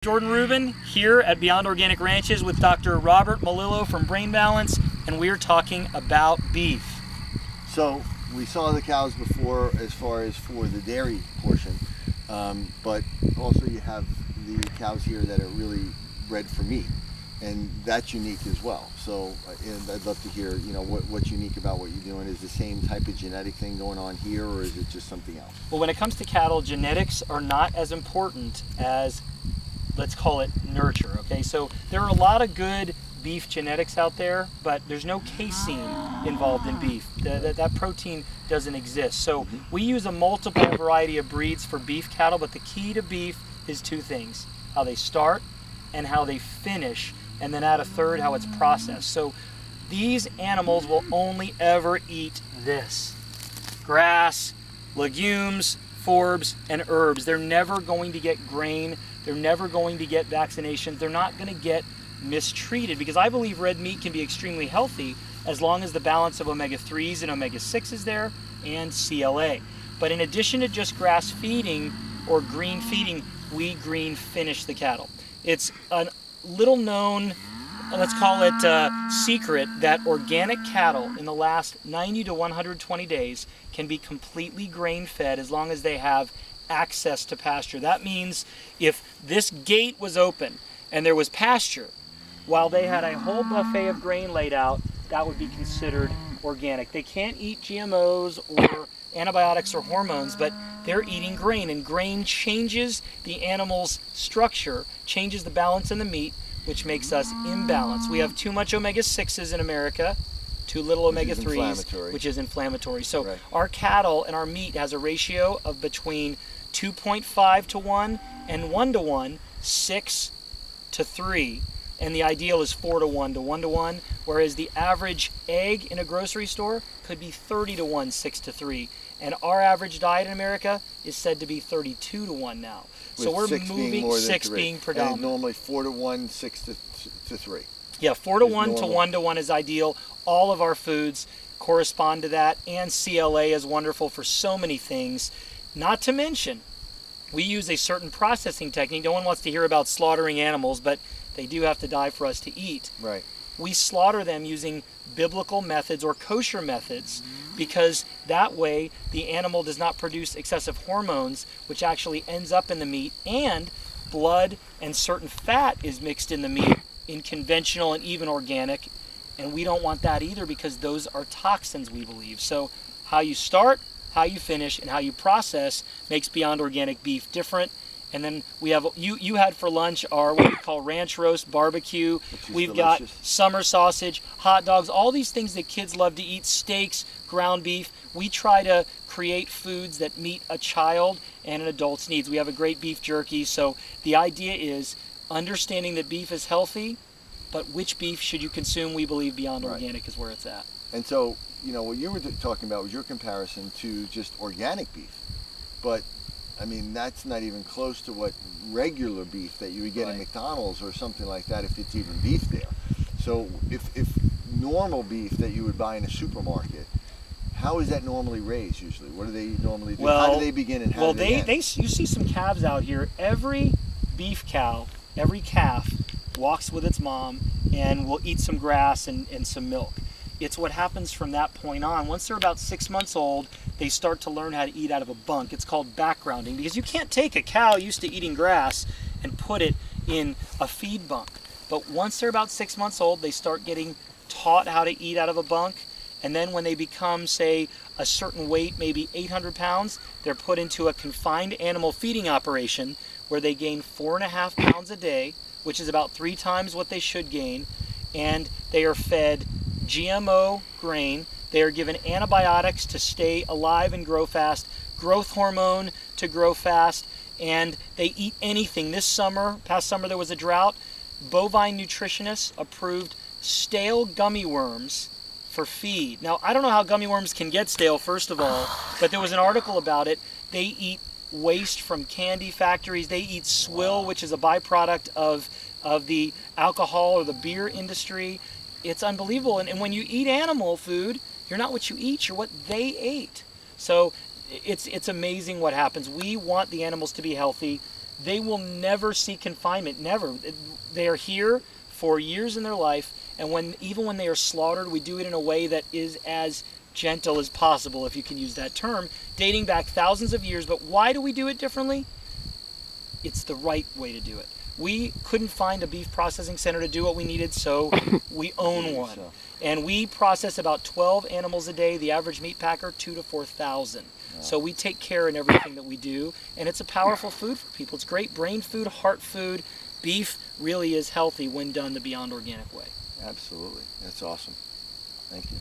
Jordan Rubin here at Beyond Organic Ranches with Dr. Robert Melillo from Brain Balance, and we're talking about beef. So we saw the cows before as far as for the dairy portion, but also you have the cows here that are really bred for meat, and that's unique as well. So and I'd love to hear, what's unique about what you're doing. Is the same type of genetic thing going on here, or is it just something else? Well, when it comes to cattle, genetics are not as important as, let's call it, nurture. Okay, so there are a lot of good beef genetics out there, but there's no casein involved in beef. That protein doesn't exist. So we use a multiple variety of breeds for beef cattle, but the key to beef is two things: how they start and how they finish, and then add a third, how it's processed. So these animals will only ever eat this: grass, legumes, forbs, and herbs. They're never going to get grain. They're never going to get vaccinations. They're not going to get mistreated, because I believe red meat can be extremely healthy as long as the balance of omega-3s and omega-6 is there, and CLA. But in addition to just grass feeding or green feeding, we green finish the cattle. It's a little known, let's call it secret, that organic cattle in the last 90 to 120 days can be completely grain fed as long as they have access to pasture. That means if this gate was open and there was pasture while they had a whole buffet of grain laid out, that would be considered organic. They can't eat GMOs or antibiotics or hormones, but they're eating grain, and grain changes the animal's structure, changes the balance in the meat, which makes us imbalanced. We have too much omega-6s in America, too little omega-3s, which is inflammatory. So our cattle and our meat has a ratio of between 2.5 to 1 and 1 to 1, 6 to 3, and the ideal is 4 to 1 to 1 to 1, whereas the average egg in a grocery store could be 30 to 1, 6 to 3, and our average diet in America is said to be 32 to 1 now. So we're moving 6 being predominant. And normally 4 to 1, 6 to 3. Yeah, 4 to 1 to 1 to 1 is ideal. All of our foods correspond to that, and CLA is wonderful for so many things. Not to mention, we use a certain processing technique. No one wants to hear about slaughtering animals, but they do have to die for us to eat. Right. We slaughter them using biblical methods or kosher methods, because that way the animal does not produce excessive hormones, which actually ends up in the meat, and blood and certain fat is mixed in the meat in conventional and even organic, and we don't want that either, because those are toxins, we believe. So how you start, how you finish, and how you process makes Beyond Organic beef different. And then we have, you had for lunch our what we call ranch roast barbecue. We've got summer sausage, hot dogs, all these things that kids love to eat, steaks, ground beef. We try to create foods that meet a child and an adult's needs. We have a great beef jerky. So the idea is understanding that beef is healthy, but which beef should you consume? We believe Beyond Organic is where it's at. And so, what you were talking about was your comparison to just organic beef. But I mean, that's not even close to what regular beef that you would get at McDonald's or something like that, if it's even beef there. So if normal beef that you would buy in a supermarket, how is that normally raised usually? What do they normally do? How do they begin and how do they end? You see some calves out here. Every beef cow, every calf walks with its mom and will eat some grass and some milk. It's what happens from that point on. Once they're about 6 months old, they start to learn how to eat out of a bunk. It's called backgrounding, because you can't take a cow used to eating grass and put it in a feed bunk. But once they're about 6 months old, they start getting taught how to eat out of a bunk. And then when they become, say, a certain weight, maybe 800 pounds, they're put into a confined animal feeding operation where they gain 4.5 pounds a day, which is about 3 times what they should gain. And they are fed GMO grain. They are given antibiotics to stay alive and grow fast, growth hormone to grow fast, and they eat anything. Past summer there was a drought. Bovine nutritionists approved stale gummy worms for feed. Now, I don't know how gummy worms can get stale, first of all, but there was an article about it. They eat waste from candy factories. They eat swill, which is a byproduct of the alcohol or the beer industry. It's unbelievable. And when you eat animal food, you're not what you eat, you're what they ate. So it's amazing what happens. We want the animals to be healthy. they will never see confinement, never. They are here for years in their life, and even when they are slaughtered, we do it in a way that is as gentle as possible, if you can use that term, dating back thousands of years. But why do we do it differently? It's the right way to do it. We couldn't find a beef processing center to do what we needed, so we own one. And we process about 12 animals a day. The average meat packer, 2,000 to 4,000. Wow. So we take care in everything that we do, and it's a powerful food for people. It's great brain food, heart food. Beef really is healthy when done the Beyond Organic way. Absolutely. That's awesome. Thank you.